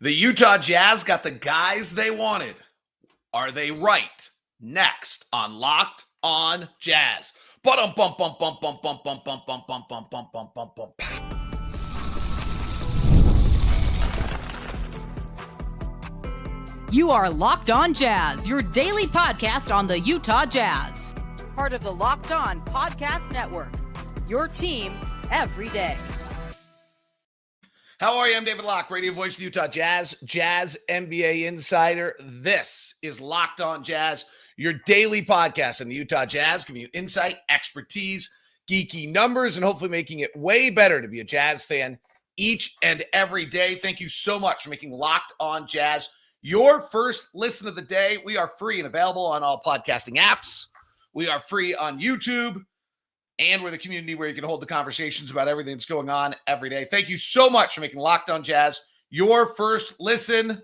The Utah Jazz got the guys they wanted. Are they right? Next on Locked on Jazz. You are Locked on Jazz, your daily podcast on the Utah Jazz. Part of the Locked on Podcast Network. Your team every day. How are you? I'm David Locke, radio voice of the Utah Jazz, Jazz NBA insider. This is Locked on Jazz, your daily podcast on the Utah Jazz, giving you insight, expertise, geeky numbers, and hopefully making it way better to be a Jazz fan each and every day. Thank you so much for making Locked on Jazz your first listen of the day. We are free and available on all podcasting apps. We are free on YouTube. And we're the community where you can hold the conversations about everything that's going on every day. Thank you so much for making Locked on Jazz your first listen.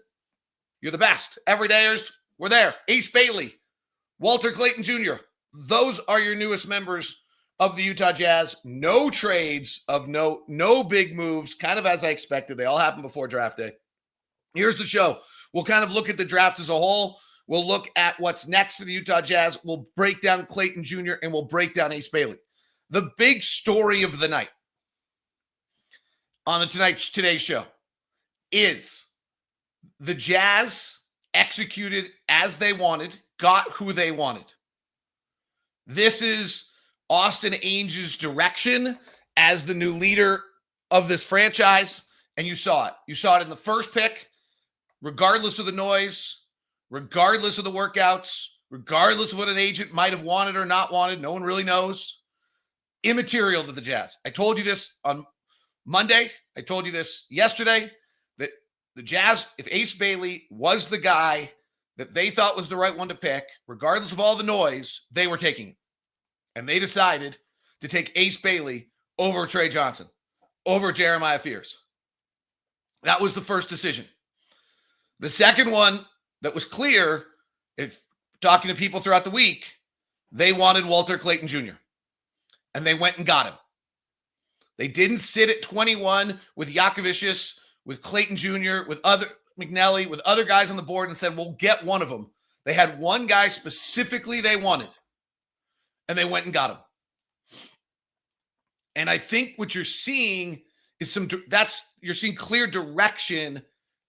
You're the best. Everydayers, we're there. Ace Bailey, Walter Clayton Jr. Those are your newest members of the Utah Jazz. No trades of no big moves, kind of as I expected. They all happened before draft day. Here's the show. We'll kind of look at the draft as a whole. We'll look at what's next for the Utah Jazz. We'll break down Clayton Jr. and we'll break down Ace Bailey. The big story of the night on today's show is the Jazz executed as they wanted, got who they wanted. This is Austin Ainge's direction as the new leader of this franchise, and you saw it. You saw it in the first pick, regardless of the noise, regardless of the workouts, regardless of what an agent might have wanted or not wanted. No one really knows. Immaterial to the Jazz. I told you this on Monday. I told you this yesterday, that the Jazz, if Ace Bailey was the guy that they thought was the right one to pick, regardless of all the noise, they were taking it. And they decided to take Ace Bailey over Trey Johnson, over Jeremiah Fears. That was the first decision. The second one that was clear, if talking to people throughout the week, they wanted Walter Clayton Jr. And they went and got him. They didn't sit at 21 with Jakovicius, with Clayton Jr., with other McNelly, with other guys on the board and said, we'll get one of them. They had one guy specifically they wanted, and they went and got him. And I think what you're seeing is you're seeing clear direction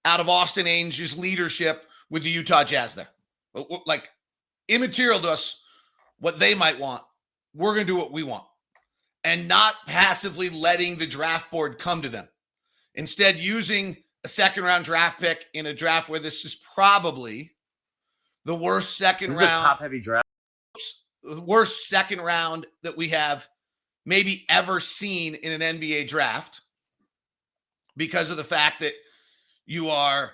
out of Austin Ainge's leadership with the Utah Jazz there. Like, immaterial to us what they might want. We're going to do what we want. And not passively letting the draft board come to them. Instead, using a second-round draft pick in a draft where this is probably the worst second round. This is a top-heavy draft. The worst second round that we have maybe ever seen in an NBA draft, because of the fact that you are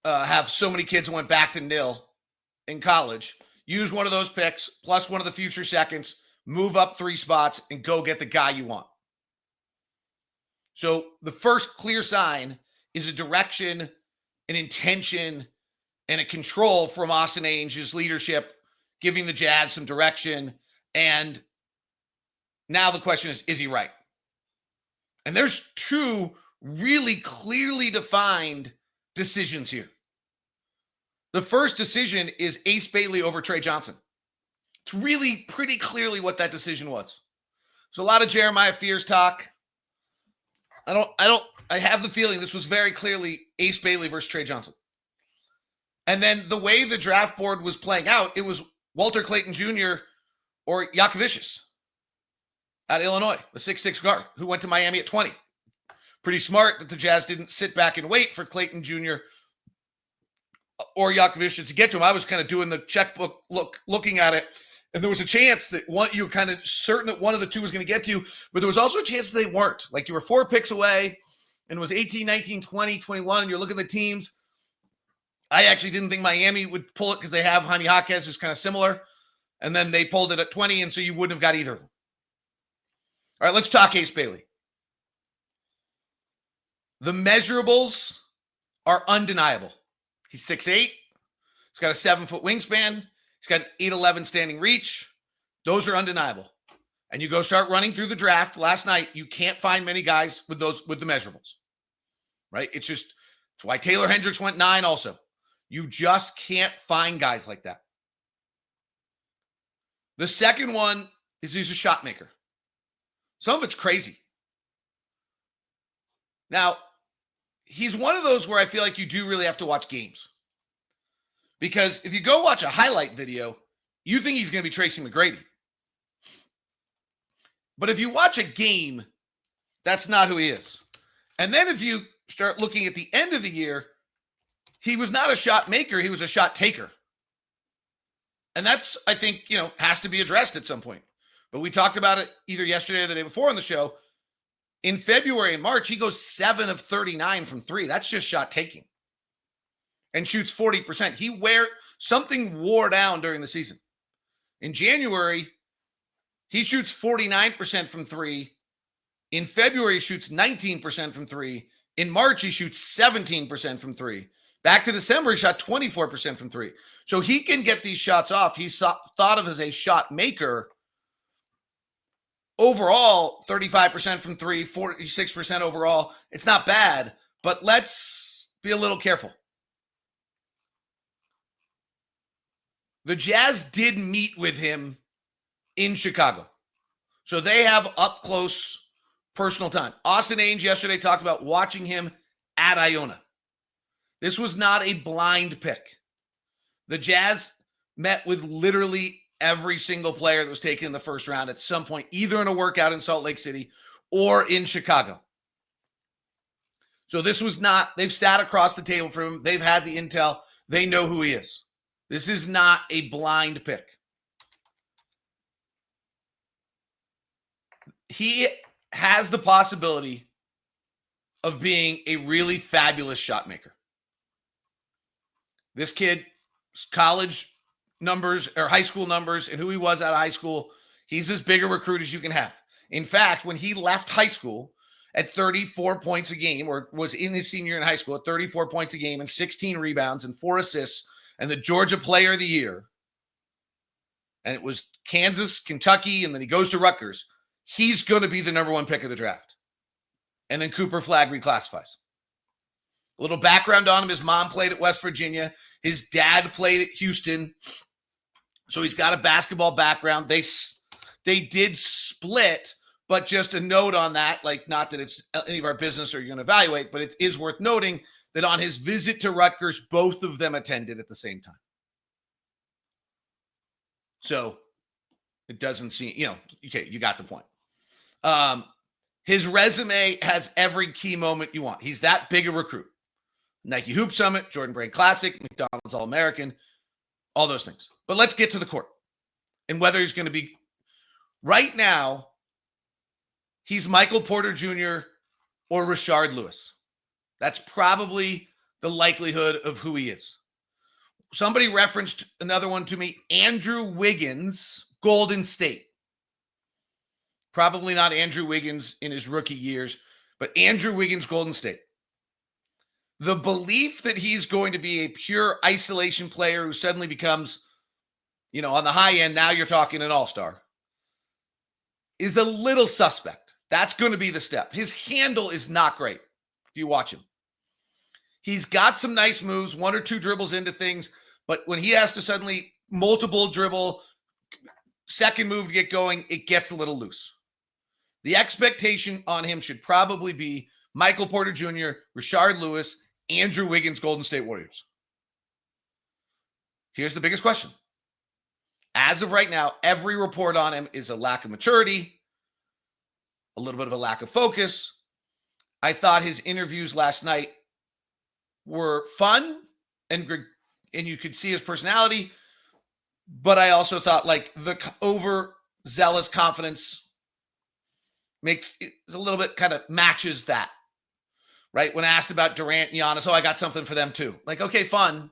have so many kids who went back to nil in college. Use one of those picks plus one of the future seconds, move up 3 spots, and go get the guy you want. So the first clear sign is a direction, an intention, and a control from Austin Ainge's leadership, giving the Jazz some direction. And now the question is he right? And there's 2 really clearly defined decisions here. The first decision is Ace Bailey over Trey Johnson. It's really pretty clearly what that decision was. So a lot of Jeremiah Fears talk. I have the feeling this was very clearly Ace Bailey versus Trey Johnson. And then the way the draft board was playing out, it was Walter Clayton Jr. or Jakovicius at Illinois, the 6'6" guard who went to Miami at 20. Pretty smart that the Jazz didn't sit back and wait for Clayton Jr. or Jakovicius to get to him. I was kind of doing the checkbook looking at it. And there was a chance that you were kind of certain that one of the 2 was going to get to you, but there was also a chance that they weren't. Like, you were 4 picks away, and it was 18, 19, 20, 21, and you're looking at the teams. I actually didn't think Miami would pull it because they have Jaime Jaquez, who's kind of similar, and then they pulled it at 20, and so you wouldn't have got either of them. All right, let's talk Ace Bailey. The measurables are undeniable. He's 6'8". He's got a 7-foot wingspan. He's got 8'11" standing reach. Those are undeniable. And you go start running through the draft last night, you can't find many guys with the measurables, right? It's just That's why Taylor Hendricks went 9 also. You just can't find guys like that. The second one is he's a shot maker. Some of it's crazy. Now, he's one of those where I feel like you do really have to watch games. Because if you go watch a highlight video, you think he's going to be Tracy McGrady. But if you watch a game, that's not who he is. And then if you start looking at the end of the year, he was not a shot maker, he was a shot taker. And that's, I think, has to be addressed at some point. But we talked about it either yesterday or the day before on the show. In February and March, he goes 7 of 39 from 3. That's just shot taking. And shoots 40%. Something wore down during the season. In January, he shoots 49% from 3. In February, he shoots 19% from 3. In March, he shoots 17% from 3. Back to December, he shot 24% from 3. So he can get these shots off. He's thought of as a shot maker. Overall, 35% from 3, 46% overall. It's not bad, but let's be a little careful. The Jazz did meet with him in Chicago. So they have up close personal time. Austin Ainge yesterday talked about watching him at Iona. This was not a blind pick. The Jazz met with literally every single player that was taken in the first round at some point, either in a workout in Salt Lake City or in Chicago. So this was not, they've sat across the table from him. They've had the intel. They know who he is. This is not a blind pick. He has the possibility of being a really fabulous shot maker. This kid, college numbers or high school numbers and who he was out of high school, he's as big a recruit as you can have. In fact, when he left high school at 34 points a game, or was in his senior year in high school at 34 points a game and 16 rebounds and 4 assists and the Georgia Player of the Year, and it was Kansas, Kentucky, and then he goes to Rutgers, he's going to be the number 1 pick of the draft. And then Cooper Flagg reclassifies. A little background on him. His mom played at West Virginia. His dad played at Houston. So he's got a basketball background. They did split, but just a note on that, like not that it's any of our business or you're going to evaluate, but it is worth noting that on his visit to Rutgers, both of them attended at the same time. So it doesn't seem, okay, you got the point. His resume has every key moment you want. He's that big a recruit. Nike Hoop Summit, Jordan Brand Classic, McDonald's All-American, all those things. But let's get to the court and whether he's going to be. Right now, he's Michael Porter Jr. or Rashard Lewis. That's probably the likelihood of who he is. Somebody referenced another one to me, Andrew Wiggins, Golden State. Probably not Andrew Wiggins in his rookie years, but Andrew Wiggins, Golden State. The belief that he's going to be a pure isolation player who suddenly becomes, on the high end, now you're talking an all-star, is a little suspect. That's going to be the step. His handle is not great if you watch him. He's got some nice moves, 1 or 2 dribbles into things, but when he has to suddenly multiple dribble, second move to get going, it gets a little loose. The expectation on him should probably be Michael Porter Jr., Rashard Lewis, Andrew Wiggins, Golden State Warriors. Here's the biggest question. As of right now, every report on him is a lack of maturity, a little bit of a lack of focus. I thought his interviews last night were fun and you could see his personality, but I also thought the overzealous confidence makes it a little bit kind of matches that, right? When asked about Durant and Giannis, I got something for them too. Okay, fun.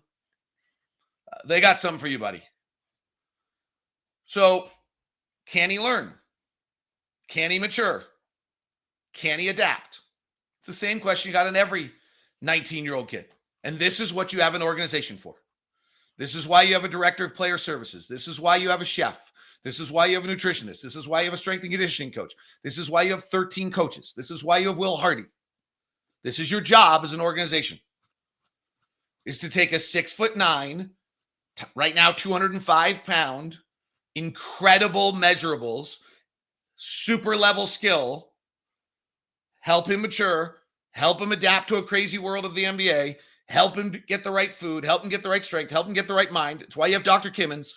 They got something for you, buddy. So can he learn? Can he mature? Can he adapt? It's the same question you got in every 19-year-old kid. And this is what you have an organization for. This is why you have a director of player services. This is why you have a chef. This is why you have a nutritionist. This is why you have a strength and conditioning coach. This is why you have 13 coaches. This is why you have Will Hardy. This is your job as an organization. is to take a 6'9", right now 205-pound, incredible measurables, super level skill, help him mature, help him adapt to a crazy world of the NBA, help him get the right food, help him get the right strength, help him get the right mind. It's why you have Dr. Kimmons.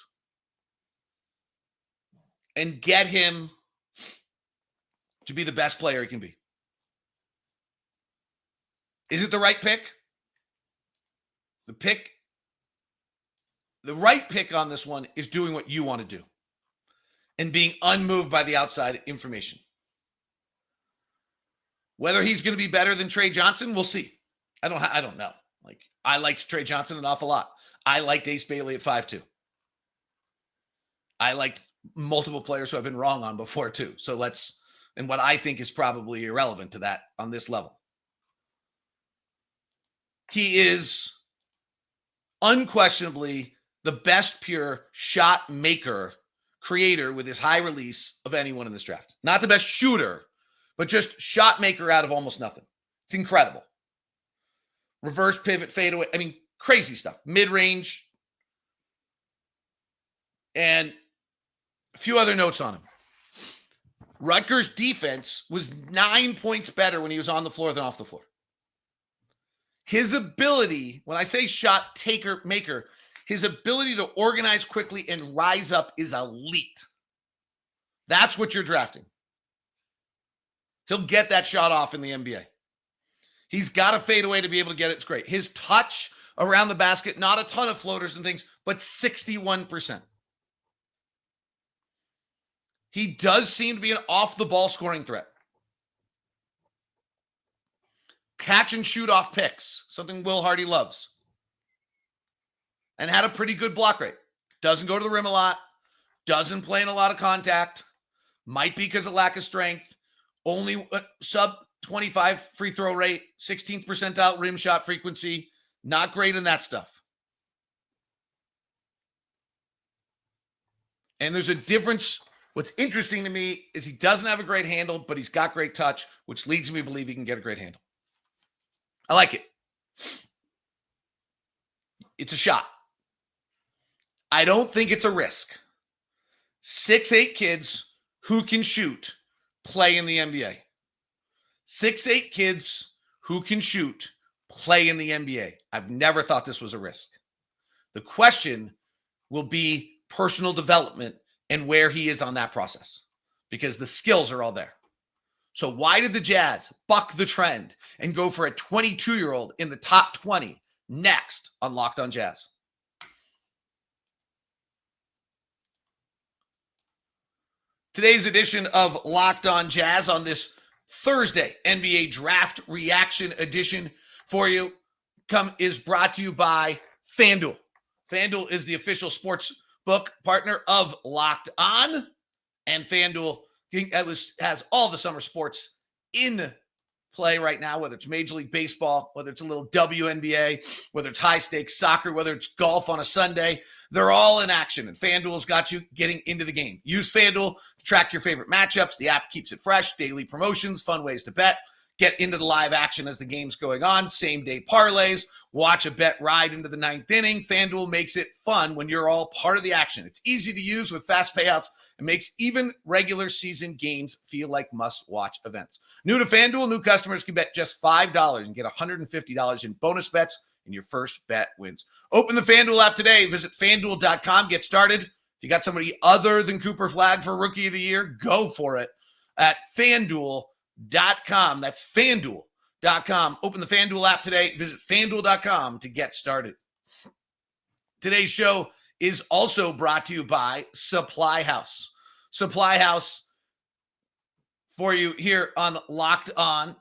And get him to be the best player he can be. Is it the right pick? The right pick on this one is doing what you want to do and being unmoved by the outside information. Whether he's going to be better than Trey Johnson, we'll see. I don't know. Like, I liked Trey Johnson an awful lot. I liked Ace Bailey at 5'2". I liked multiple players who I've been wrong on before too. So and what I think is probably irrelevant to that on this level. He is unquestionably the best pure shot maker, creator with his high release of anyone in this draft. Not the best shooter, but just shot maker out of almost nothing. It's incredible. Reverse pivot, fadeaway. I mean, crazy stuff. Mid-range. And a few other notes on him. Rutgers' defense was 9 points better when he was on the floor than off the floor. His ability, when I say shot taker maker, his ability to organize quickly and rise up is elite. That's what you're drafting. He'll get that shot off in the NBA. He's got a fadeaway to be able to get it. It's great. His touch around the basket, not a ton of floaters and things, but 61%. He does seem to be an off-the-ball scoring threat. Catch and shoot off picks, something Will Hardy loves. And had a pretty good block rate. Doesn't go to the rim a lot. Doesn't play in a lot of contact. Might be because of lack of strength. Only sub 25 free throw rate. 16th percentile rim shot frequency. Not great in that stuff. And there's a difference. What's interesting to me is he doesn't have a great handle, but he's got great touch, which leads me to believe he can get a great handle. I like it. It's a shot. I don't think it's a risk. 6'8" kids who can shoot play in the NBA. 6'8" kids who can shoot play in the NBA. I've never thought this was a risk. The question will be personal development and where he is on that process, because the skills are all there. So why did the Jazz buck the trend and go for a 22-year-old in the top 20 next on Locked on Jazz? Today's edition of Locked on Jazz on this Thursday NBA Draft Reaction edition for you is brought to you by FanDuel. FanDuel is the official sports book partner of Locked On, and FanDuel has all the summer sports in play right now, whether it's Major League Baseball, whether it's a little WNBA, whether it's high-stakes soccer, whether it's golf on a Sunday. They're all in action, and FanDuel's got you getting into the game. Use FanDuel to track your favorite matchups. The app keeps it fresh, daily promotions, fun ways to bet. Get into the live action as the game's going on, same-day parlays. Watch a bet ride into the ninth inning. FanDuel makes it fun when you're all part of the action. It's easy to use with fast payouts. It makes even regular season games feel like must-watch events. New to FanDuel, new customers can bet just $5 and get $150 in bonus bets, and your first bet wins. Open the FanDuel app today. Visit FanDuel.com. Get started. If you got somebody other than Cooper Flagg for Rookie of the Year, go for it at FanDuel.com. That's FanDuel.com. Open the FanDuel app today. Visit FanDuel.com to get started. Today's show is also brought to you by Supply House. Supply House for you here on Locked On.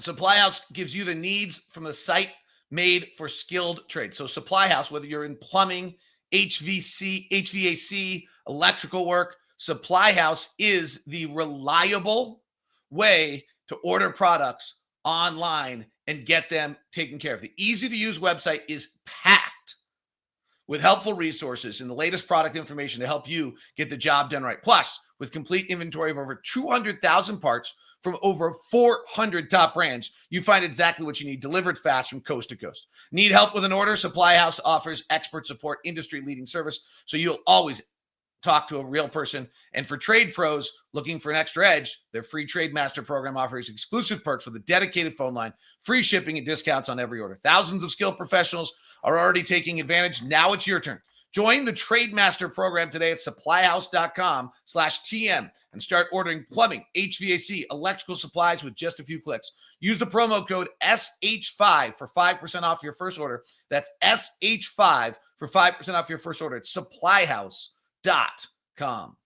Supply House gives you the needs from the site made for skilled trades. So Supply House, whether you're in plumbing, HVAC, electrical work, Supply House is the reliable way to order products online and get them taken care of. The easy-to-use website is packed with helpful resources and the latest product information to help you get the job done right. Plus, with complete inventory of over 200,000 parts from over 400 top brands, you find exactly what you need delivered fast from coast to coast. Need help with an order? Supply House offers expert support, industry-leading service, so you'll always talk to a real person. And for trade pros looking for an extra edge, their free Trade Master program offers exclusive perks with a dedicated phone line, free shipping, and discounts on every order. Thousands of skilled professionals are already taking advantage. Now it's your turn. Join the Trade Master program today at supplyhouse.com/TM and start ordering plumbing, HVAC, electrical supplies with just a few clicks. Use the promo code SH5 for 5% off your first order. That's SH5 for 5% off your first order at supplyhouse.com.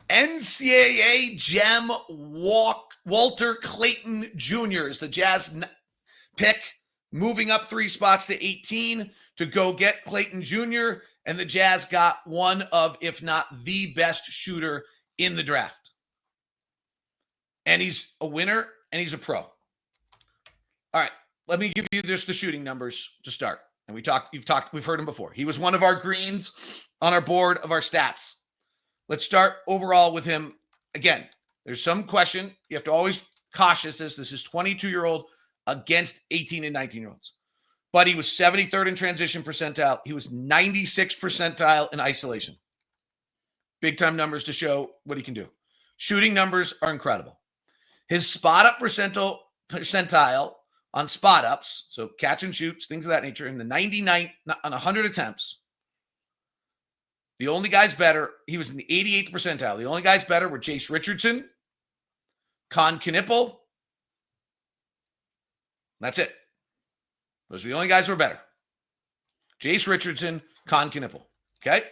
NCAA gem Walter Clayton Jr. is the Jazz pick, moving up 3 spots to 18 to go get Clayton Jr. And the Jazz got one of, if not the best shooter in the draft. And he's a winner and he's a pro. All right, let me give you just the shooting numbers to start. And we've heard him before. He was one of our greens on our board of our stats. Let's start overall with him. Again, there's some question. You have to always cautious this. This is 22-year-old against 18 and 19-year-olds. But he was 73rd in transition percentile. He was 96th percentile in isolation. Big-time numbers to show what he can do. Shooting numbers are incredible. His spot-up percentile on spot-ups, so catch and shoots, things of that nature, in the 99 on 100 attempts. The only guys better, he was in the 88th percentile. The only guys better were Jace Richardson, Con Knippel. That's it. Those are the only guys who are better. Jace Richardson, Con Knippel. Okay?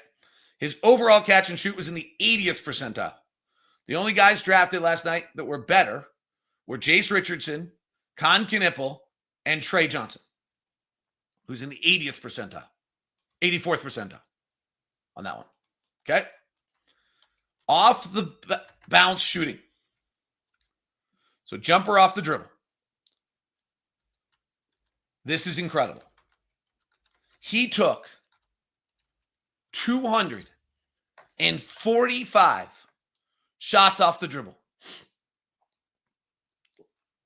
His overall catch and shoot was in the 80th percentile. The only guys drafted last night that were better were Jace Richardson, Con Knippel, and Trey Johnson, who's in the 80th percentile, 84th percentile on that one. Okay? Off the bounce shooting. So jumper off the dribble. This is incredible. He took 245 shots off the dribble.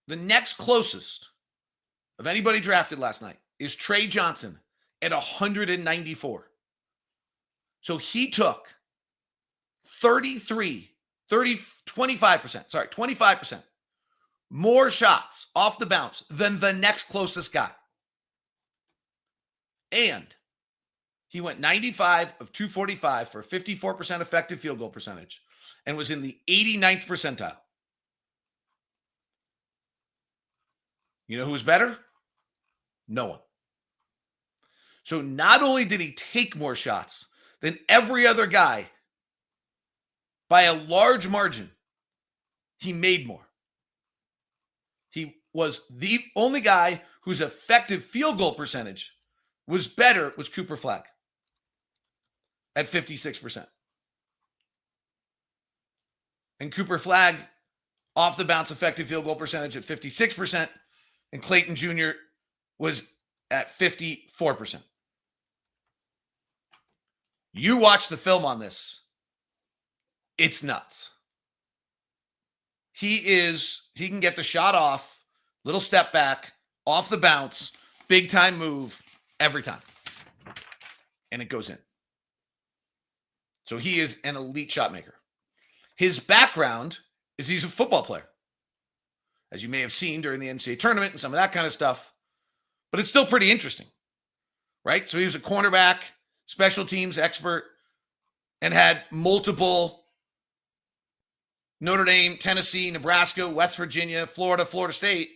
The next closest of anybody drafted last night is Trey Johnson at 194. So he took 25% more shots off the bounce than the next closest guy. And he went 95 of 245 for a 54% effective field goal percentage and was in the 89th percentile. You know who was better? No one. So not only did he take more shots than every other guy, by a large margin, he made more. He was the only guy whose effective field goal percentage was better was Cooper Flagg at 56%. And Cooper Flagg off the bounce effective field goal percentage at 56%, and Clayton Jr. was at 54%. You watch the film on this. It's nuts. He can get the shot off, little step back, off the bounce, big time move every time. And it goes in. So he is an elite shot maker. His background is he's a football player, as you may have seen during the NCAA tournament and some of that kind of stuff. But it's still pretty interesting, right? So he was a cornerback, special teams expert, and had multiple Notre Dame, Tennessee, Nebraska, West Virginia, Florida, Florida State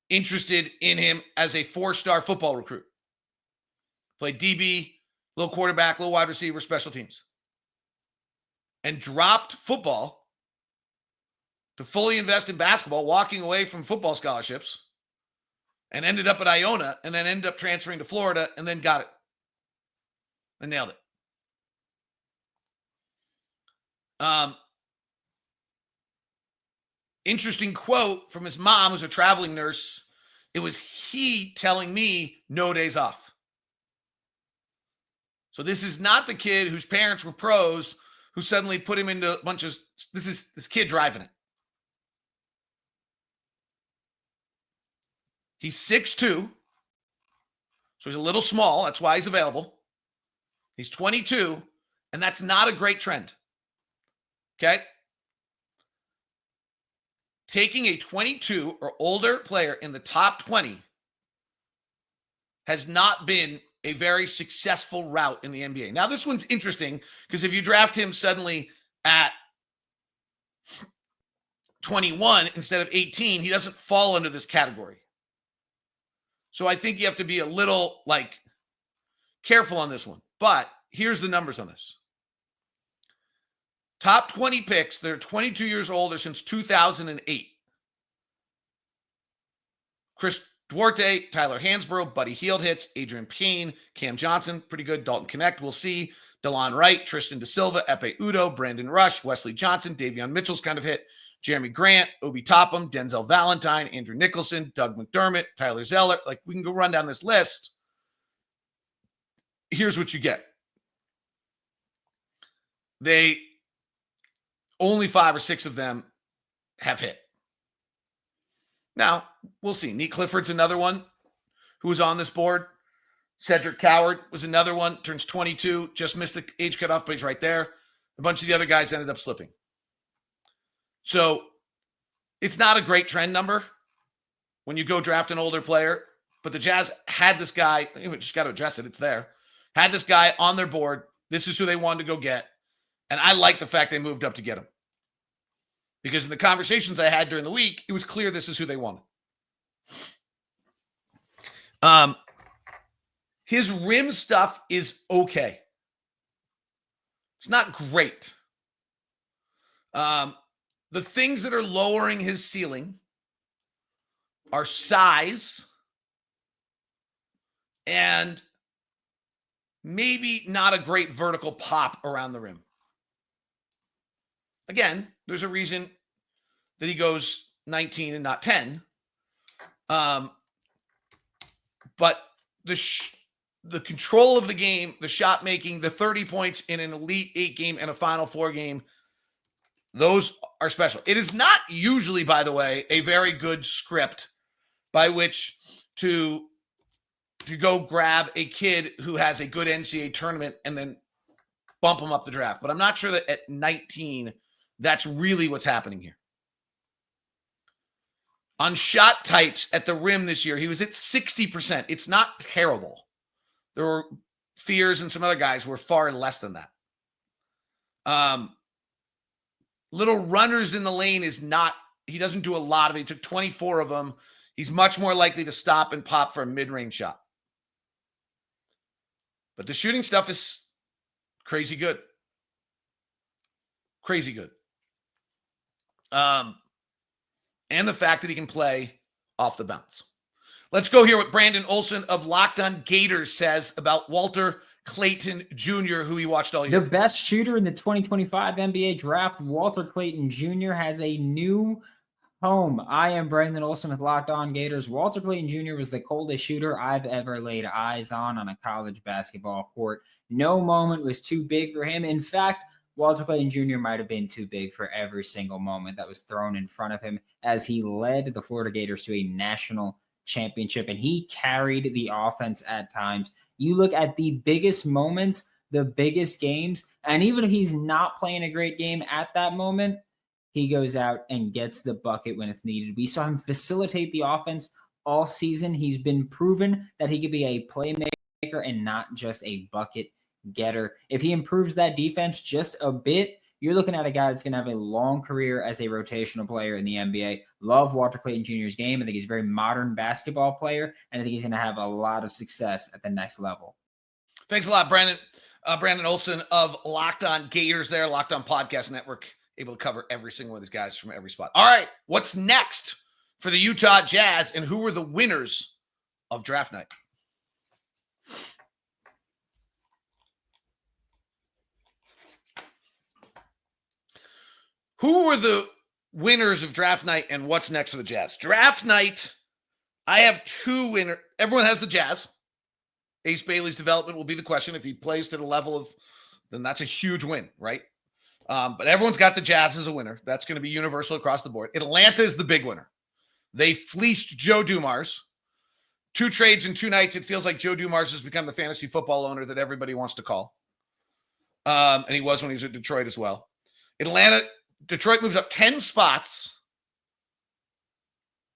interested in him as a 4-star football recruit. Played DB, little quarterback, little wide receiver, special teams. And dropped football to fully invest in basketball, walking away from football scholarships, and ended up at Iona, and then ended up transferring to Florida, and then got it. And nailed it. Interesting quote from his mom, who's a traveling nurse. It was he telling me no days off. So this is not the kid whose parents were pros, who suddenly put him into a bunch of, this kid driving it. He's 6'2", so he's a little small. That's why he's available. He's 22, and that's not a great trend. Okay? Taking a 22 or older player in the top 20 has not been a very successful route in the NBA. Now, this one's interesting because if you draft him suddenly at 21 instead of 18, he doesn't fall under this category. So I think you have to be a little careful on this one. But here's the numbers on this. Top 20 picks, they're 22 years older since 2008. Chris Duarte, Tyler Hansbrough, Buddy Hield hits, Adrian Payne, Cam Johnson, pretty good. Dalton Connect, we'll see. DeLon Wright, Tristan Da Silva, Epe Udoh, Brandon Rush, Wesley Johnson, Davion Mitchell's kind of hit. Jeremy Grant, Obi Toppin, Denzel Valentine, Andrew Nicholson, Doug McDermott, Tyler Zeller. We can go run down this list. Here's what you get. Only 5 or 6 of them have hit. Now, we'll see. Neat Clifford's another one who was on this board. Cedric Coward was another one, turns 22, just missed the age cutoff, but he's right there. A bunch of the other guys ended up slipping. So it's not a great trend number when you go draft an older player, but the Jazz had this guy, you just got to address it, it's there, had this guy on their board. This is who they wanted to go get. And I like the fact they moved up to get him. Because in the conversations I had during the week, it was clear this is who they wanted. His rim stuff is okay. It's not great. The things that are lowering his ceiling are size and maybe not a great vertical pop around the rim. Again, there's a reason that he goes 19 and not 10. But the control of the game, the shot making, the 30 points in an Elite 8 game and a Final 4 game, those are special. It is not usually, by the way, a very good script by which to go grab a kid who has a good NCAA tournament and then bump him up the draft. But I'm not sure that at 19, that's really what's happening here. On shot types at the rim this year, he was at 60%. It's not terrible. There were Fears and some other guys who were far less than that. Little runners in the lane is not, he doesn't do a lot of it. He took 24 of them. He's much more likely to stop and pop for a mid-range shot. But the shooting stuff is crazy good. Crazy good. And the fact that he can play off the bounce. Let's go here what Brandon Olson of Locked On Gators says about Walter Clayton Jr., who he watched all year. The best shooter in the 2025 NBA draft, Walter Clayton Jr., has a new home. I am Brandon Olson with Locked On Gators. Walter Clayton Jr. was the coldest shooter I've ever laid eyes on a college basketball court. No moment was too big for him. In fact, Walter Clayton Jr. might have been too big for every single moment that was thrown in front of him as he led the Florida Gators to a national championship, and he carried the offense at times. You look at the biggest moments, the biggest games, and even if he's not playing a great game at that moment, he goes out and gets the bucket when it's needed. We saw him facilitate the offense all season. He's been proven that he could be a playmaker and not just a bucket getter. If he improves that defense just a bit, you're looking at a guy that's going to have a long career as a rotational player in the NBA. Love Walter Clayton Jr.'s game. I think he's a very modern basketball player, and I think he's going to have a lot of success at the next level. Thanks a lot, Brandon. Brandon Olson of Locked On Gators there, Locked On Podcast Network, able to cover every single one of these guys from every spot. All right, what's next for the Utah Jazz, and who were the winners of draft night? Who were the winners of draft night and what's next for the Jazz? Draft night, I have 2 winners. Everyone has the Jazz. Ace Bailey's development will be the question. If he plays to the level of, then that's a huge win, right? But everyone's got the Jazz as a winner. That's going to be universal across the board. Atlanta is the big winner. They fleeced Joe Dumars. 2 trades in 2 nights. It feels like Joe Dumars has become the fantasy football owner that everybody wants to call. And he was when he was at Detroit as well. Detroit moves up 10 spots.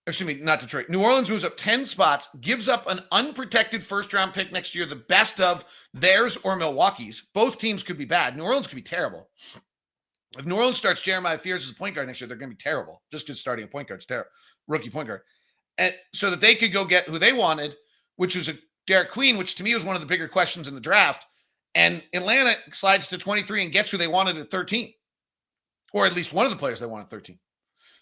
Excuse me, not Detroit. New Orleans moves up 10 spots, gives up an unprotected first-round pick next year, the best of theirs or Milwaukee's. Both teams could be bad. New Orleans could be terrible. If New Orleans starts Jeremiah Fears as a point guard next year, they're going to be terrible. Just because starting a point guard is terrible. Rookie point guard. And so that they could go get who they wanted, which was a Derek Queen, which to me was one of the bigger questions in the draft. And Atlanta slides to 23 and gets who they wanted at 13. Or at least one of the players they wanted at 13.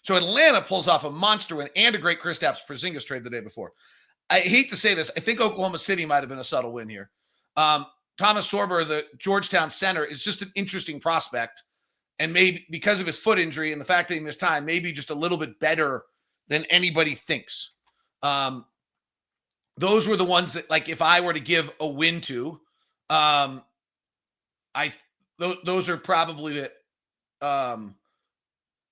So Atlanta pulls off a monster win and a great Kristaps Porzingis trade the day before. I hate to say this. I think Oklahoma City might have been a subtle win here. Thomas Sorber, the Georgetown center, is just an interesting prospect. And maybe because of his foot injury and the fact that he missed time, maybe just a little bit better than anybody thinks. Those were the ones that, like, if I were to give a win to, those are probably the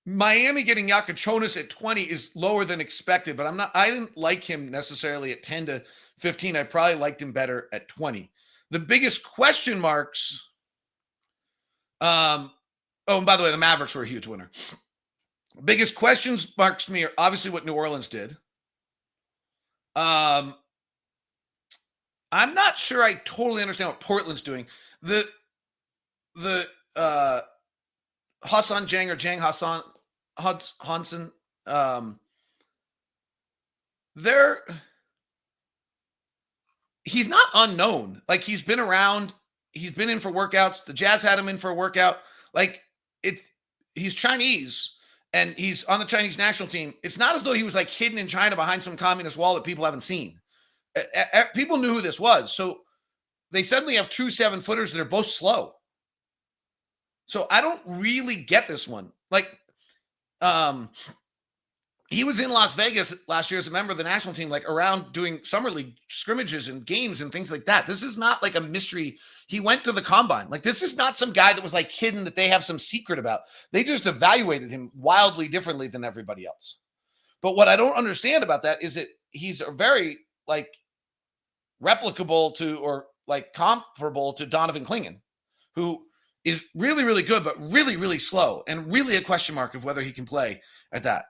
Miami getting Yakachonis at 20 is lower than expected, but I didn't like him necessarily at 10 to 15. I probably liked him better at 20. The biggest question marks, oh, and by the way, the Mavericks were a huge winner. Biggest questions marks to me are obviously what New Orleans did. I'm not sure I totally understand what Portland's doing. The Hassan Jang or Jang Hassan Hansen, he's not unknown. Like, he's been around. He's been in for workouts. The Jazz had him in for a workout. Like, he's Chinese and he's on the Chinese national team. It's not as though he was like hidden in China behind some communist wall that people haven't seen. People knew who this was. So they suddenly have 2 7-footers that are both slow. So I don't really get this one. Like, he was in Las Vegas last year as a member of the national team, like around doing summer league scrimmages and games and things like that. This is not like a mystery. He went to the combine. Like, this is not some guy that was like hidden that they have some secret about. They just evaluated him wildly differently than everybody else. But what I don't understand about that is that he's a very like replicable to, or like comparable to Donovan Clingan, who is really, really good, but really, really slow and really a question mark of whether he can play at that.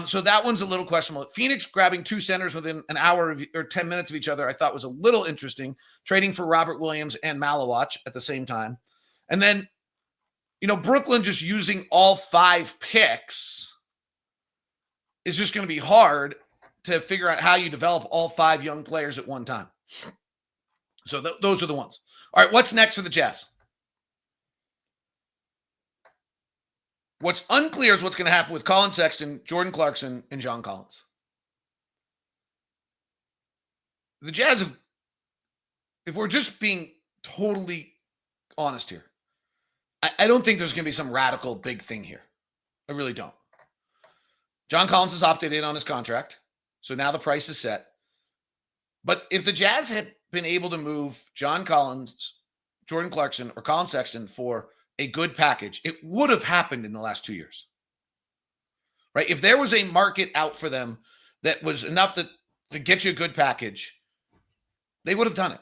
So that one's a little questionable. Phoenix grabbing 2 centers within an hour or 10 minutes of each other, I thought was a little interesting. Trading for Robert Williams and Malawach at the same time. And then, Brooklyn just using all 5 picks is just going to be hard to figure out how you develop all 5 young players at one time. So those are the ones. All right, what's next for the Jazz? What's unclear is what's going to happen with Colin Sexton, Jordan Clarkson, and John Collins. The Jazz have, if we're just being totally honest here, I don't think there's going to be some radical big thing here. I really don't. John Collins has opted in on his contract, so now the price is set. But if the Jazz had been able to move John Collins, Jordan Clarkson, or Colin Sexton for a good package, it would have happened in the last 2 years, right? If there was a market out for them that was enough to get you a good package, they would have done it.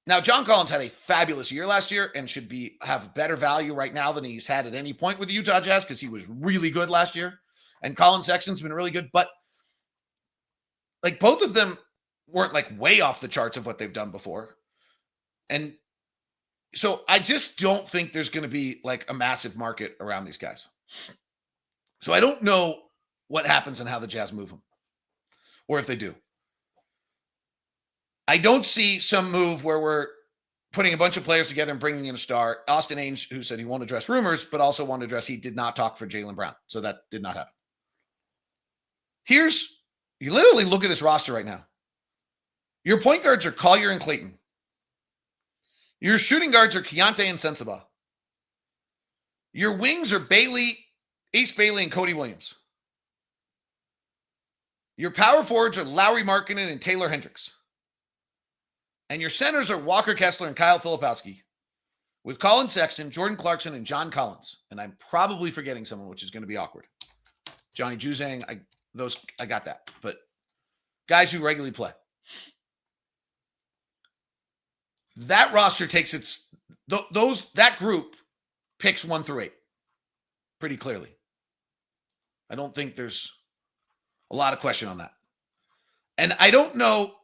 Now, John Collins had a fabulous year last year and should have better value right now than he's had at any point with the Utah Jazz because he was really good last year. And Colin Sexton's been really good, but like both of them weren't like way off the charts of what they've done before. And so I just don't think there's going to be like a massive market around these guys. So I don't know what happens and how the Jazz move them, or if they do. I don't see some move where we're putting a bunch of players together and bringing in a star. Austin Ainge, who said he won't address rumors, but also wanted to address he did not talk for Jaylen Brown. So that did not happen. You literally look at this roster right now. Your point guards are Collier and Clayton. Your shooting guards are Keyonte and Sensabaugh. Your wings are Ace Bailey and Cody Williams. Your power forwards are Lauri Markkanen and Taylor Hendricks. And your centers are Walker Kessler and Kyle Filipowski. with Colin Sexton, Jordan Clarkson, and John Collins. And I'm probably forgetting someone, which is going to be awkward. Johnny Juzang, I got that. But guys who regularly play. That roster takes that group picks 1 through 8 pretty clearly. I don't think there's a lot of question on that. And I don't know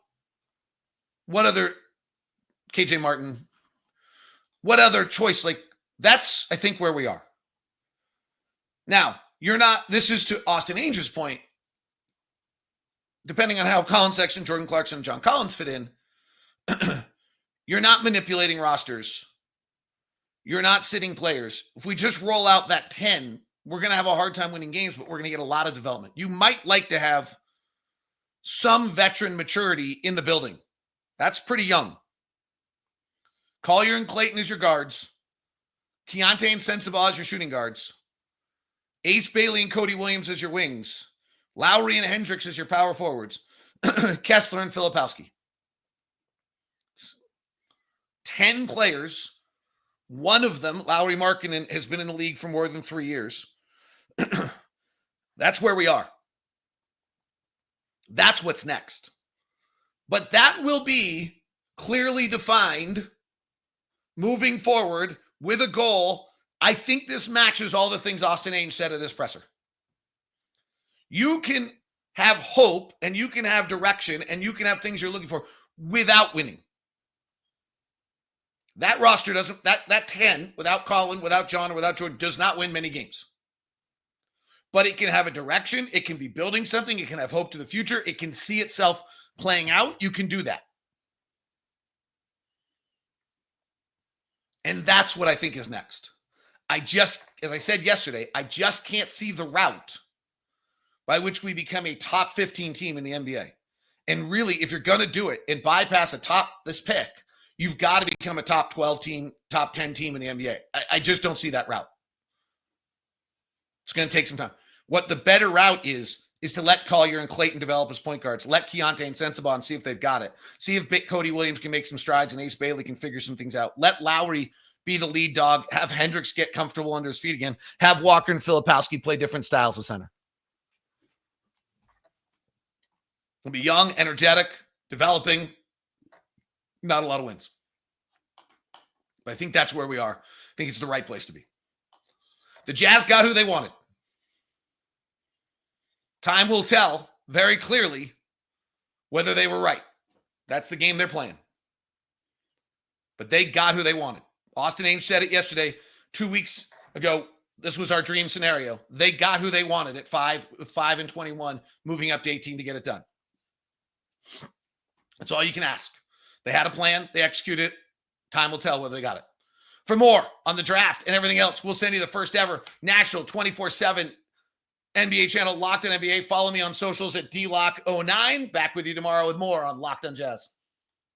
what other KJ Martin, what other choice, like that's, I think, where we are. Now, this is to Austin Ainge's point, depending on how Colin Sexton, Jordan Clarkson, and John Collins fit in, you're not manipulating rosters. You're not sitting players. If we just roll out that 10, we're going to have a hard time winning games, but we're going to get a lot of development. You might like to have some veteran maturity in the building. That's pretty young. Collier and Clayton as your guards. Keyonte and Sensabaugh as your shooting guards. Ace Bailey and Cody Williams as your wings. Lauri and Hendricks as your power forwards. Kessler and Filipowski. 10 players. One of them, Lauri Markkanen, has been in the league for more than 3 years. That's where we are. That's what's next. But that will be clearly defined moving forward with a goal. I think this matches all the things Austin Ainge said at his presser. You can have hope and you can have direction and you can have things you're looking for without winning. That roster doesn't, that 10, without Colin, without John, or without Jordan, does not win many games. But it can have a direction. It can be building something. It can have hope to the future. It can see itself playing out. You can do that. And that's what I think is next. As I said yesterday, I just can't see the route by which we become a top 15 team in the NBA. And really, if you're going to do it and bypass this pick, you've got to become a top 12 team, top 10 team in the NBA. I just don't see that route. It's going to take some time. What the better route is to let Collier and Clayton develop as point guards. Let Keyonte and Sensabaugh and see if they've got it. See if Cody Williams can make some strides and Ace Bailey can figure some things out. Let Lauri be the lead dog. Have Hendricks get comfortable under his feet again. Have Walker and Filipowski play different styles of center. He'll be young, energetic, developing. Not a lot of wins. But I think that's where we are. I think it's the right place to be. The Jazz got who they wanted. Time will tell very clearly whether they were right. That's the game they're playing. But they got who they wanted. Austin Ainge said it yesterday, 2 weeks ago. This was our dream scenario. They got who they wanted at 5-21, moving up to 18 to get it done. That's all you can ask. They had a plan. They executed it. Time will tell whether they got it. For more on the draft and everything else, we'll send you the first ever national 24/7 NBA channel, Locked on NBA. Follow me on socials at DLock09. Back with you tomorrow with more on Locked on Jazz.